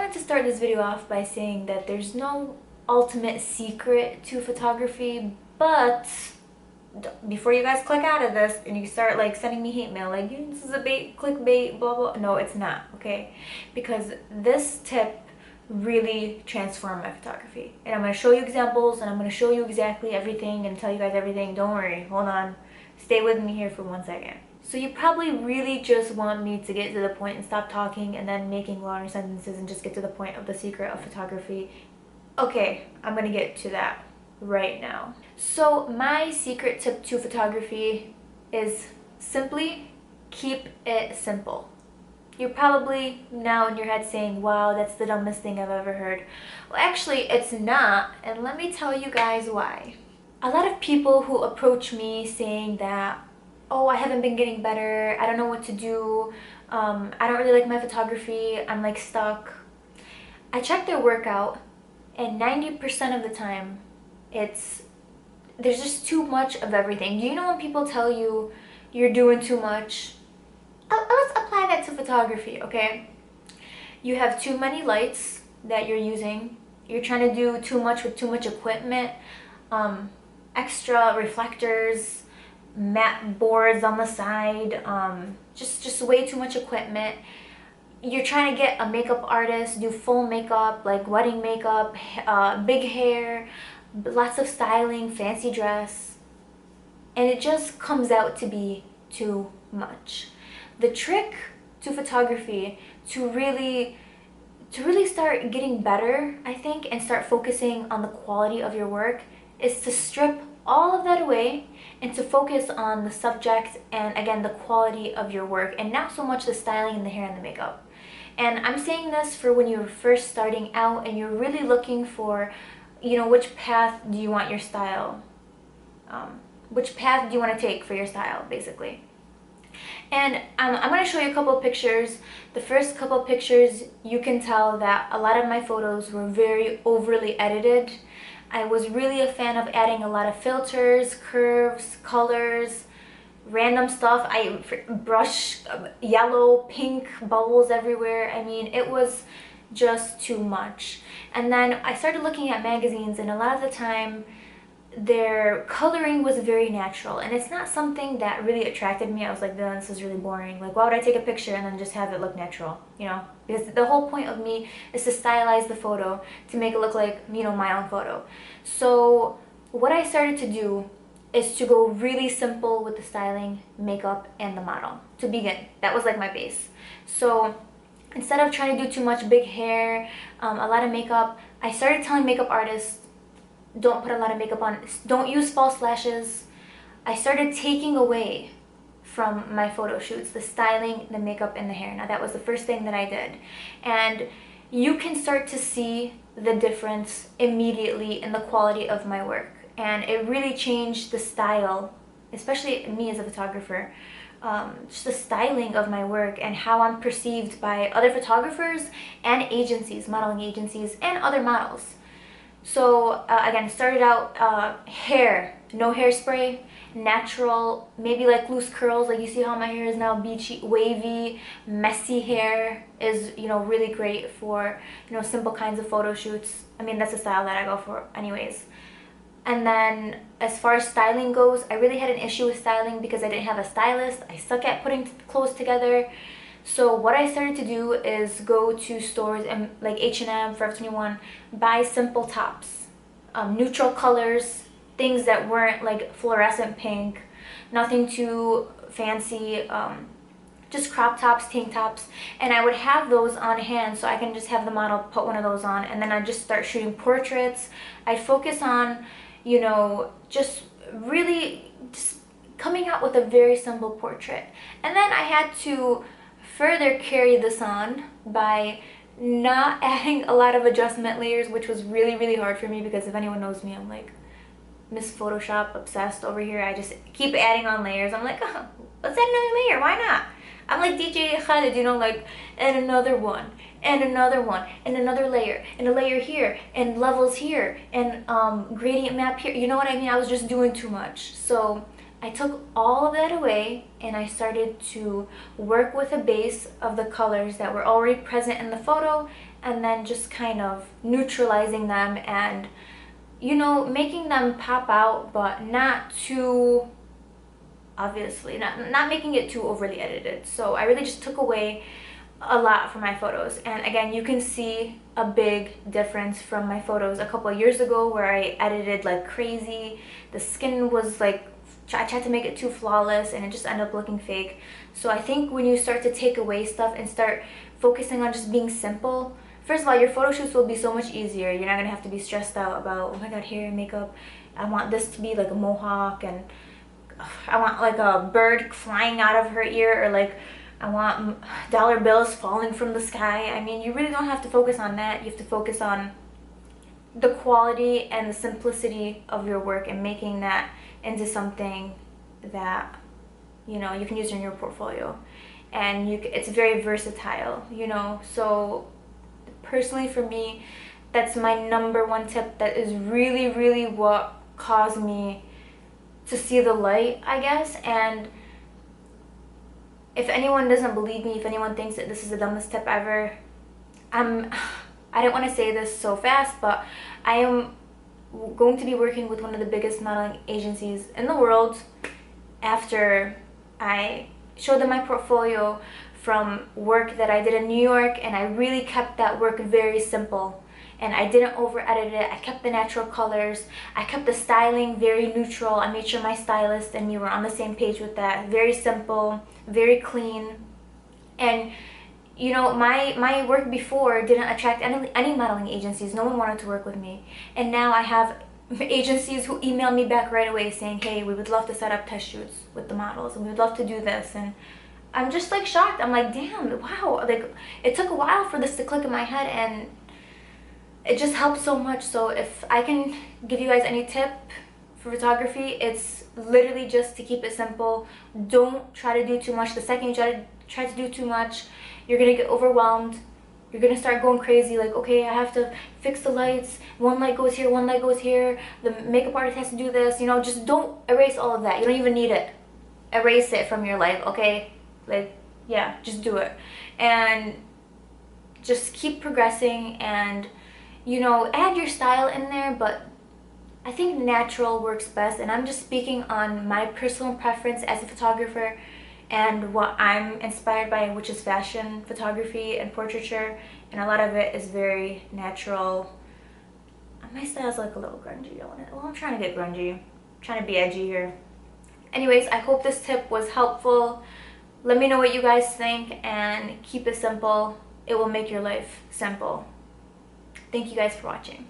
wanted to start this video off by saying that there's no ultimate secret to photography, but before you guys click out of this and you start like sending me hate mail like this is a bait, clickbait, blah blah, no, it's not, okay? Because this tip really transformed my photography, and I'm going to show you examples, and I'm going to show you exactly everything and tell you guys everything. Don't worry, hold on, stay with me here for 1 second. So you probably really just want me to get to the point and stop talking and then making longer sentences and just get to the point of the secret of photography. Okay, I'm gonna get to that right now. So my secret tip to photography is simply keep it simple. You're probably now in your head saying, wow, that's the dumbest thing I've ever heard. Well, actually, it's not, and let me tell you guys why. A lot of people who approach me saying that, oh, I haven't been getting better, I don't know what to do, I don't really like my photography, I'm like stuck. I check their workout, and 90% of the time, there's just too much of everything. Do you know when people tell you you're doing too much? Let's apply that to photography, okay? You have too many lights that you're using, you're trying to do too much with too much equipment, extra reflectors, matte boards on the side, just way too much equipment. You're trying to get a makeup artist, do full makeup, like wedding makeup, big hair, lots of styling, fancy dress, and it just comes out to be too much. The trick to photography to really start getting better, I think, and start focusing on the quality of your work is to strip all of that away and to focus on the subject and, again, the quality of your work, and not so much the styling and the hair and the makeup. And I'm saying this for when you're first starting out and you're really looking for, you know, which path do you want your style, which path do you want to take for your style, basically. And I'm going to show you a couple of pictures. The first couple of pictures, you can tell that a lot of my photos were very overly edited. I was really a fan of adding a lot of filters, curves, colors, random stuff. I brushed yellow, pink bubbles everywhere. I mean, it was just too much. And then I started looking at magazines, and a lot of the time their coloring was very natural, and it's not something that really attracted me. I was like, this is really boring. Like, why would I take a picture and then just have it look natural, you know? Because the whole point of me is to stylize the photo to make it look like, you know, my own photo. So what I started to do is to go really simple with the styling, makeup, and the model to begin. That was like my base. So instead of trying to do too much big hair, a lot of makeup, I started telling makeup artists, don't put a lot of makeup on, don't use false lashes. I started taking away from my photo shoots the styling, the makeup, and the hair. Now that was the first thing that I did, and you can start to see the difference immediately in the quality of my work, and it really changed the style, especially me as a photographer, just the styling of my work and how I'm perceived by other photographers and agencies, modeling agencies, and other models. So again, started out hair, no hairspray, natural, maybe like loose curls, like you see how my hair is now beachy, wavy, messy hair is, you know, really great for, you know, simple kinds of photo shoots. I mean, that's the style that I go for anyways. And then as far as styling goes, I really had an issue with styling because I didn't have a stylist. I suck at putting clothes together. So what I started to do is go to stores and like H&M, Forever 21, buy simple tops, neutral colors, things that weren't like fluorescent pink, nothing too fancy, just crop tops, tank tops, and I would have those on hand so I can just have the model put one of those on, and then I'd just start shooting portraits. I'd focus on, you know, just really just coming out with a very simple portrait. And then I had to further carry this on by not adding a lot of adjustment layers, which was really hard for me because if anyone knows me, I'm like Miss Photoshop obsessed over here. I just keep adding on layers. I'm like, oh, let's add another layer, why not? I'm like DJ Khaled, you know, like, and another one, and another one, and another layer, and a layer here, and levels here, and gradient map here. You know what I mean? I was just doing too much. So I took all of that away and I started to work with a base of the colors that were already present in the photo and then just kind of neutralizing them and, you know, making them pop out, but not too, obviously, not making it too overly edited. So I really just took away a lot from my photos. And again, you can see a big difference from my photos a couple of years ago where I edited like crazy. The skin was like, I tried to make it too flawless and it just ended up looking fake. So I think when you start to take away stuff and start focusing on just being simple, first of all, your photo shoots will be so much easier. You're not gonna have to be stressed out about, oh my god, hair and makeup, I want this to be like a mohawk, and I want like a bird flying out of her ear, or like I want dollar bills falling from the sky. I mean, you really don't have to focus on that. You have to focus on the quality and the simplicity of your work and making that into something that, you know, you can use in your portfolio. And it's very versatile, you know. So personally for me, that's my #1 tip. That is really, really what caused me to see the light, I guess. And if anyone doesn't believe me, if anyone thinks that this is the dumbest tip ever, I didn't want to say this so fast, but I am going to be working with one of the biggest modeling agencies in the world after I showed them my portfolio from work that I did in New York, and I really kept that work very simple. And I didn't over edit it. I kept the natural colors. I kept the styling very neutral. I made sure my stylist and me were on the same page with that. Very simple, very clean. And you know, my work before didn't attract any modeling agencies. No one wanted to work with me. And now I have agencies who email me back right away saying, hey, we would love to set up test shoots with the models, and we would love to do this. And I'm just like shocked. I'm like, damn, wow. Like, it took a while for this to click in my head, and it just helps so much. So if I can give you guys any tip for photography, it's literally just to keep it simple. Don't try to do too much. The second you try to do too much, you're gonna get overwhelmed. You're gonna start going crazy, like, okay, I have to fix the lights, one light goes here, one light goes here, the makeup artist has to do this, you know. Just don't erase all of that. You don't even need it. Erase it from your life, okay? Like, yeah, just do it. And just keep progressing, and, you know, add your style in there, but I think natural works best. And I'm just speaking on my personal preference as a photographer and what I'm inspired by, which is fashion photography and portraiture, and a lot of it is very natural. My style's like a little grungy. Well, I'm trying to get grungy. I'm trying to be edgy here. Anyways, I hope this tip was helpful. Let me know what you guys think, and keep it simple. It will make your life simple. Thank you guys for watching.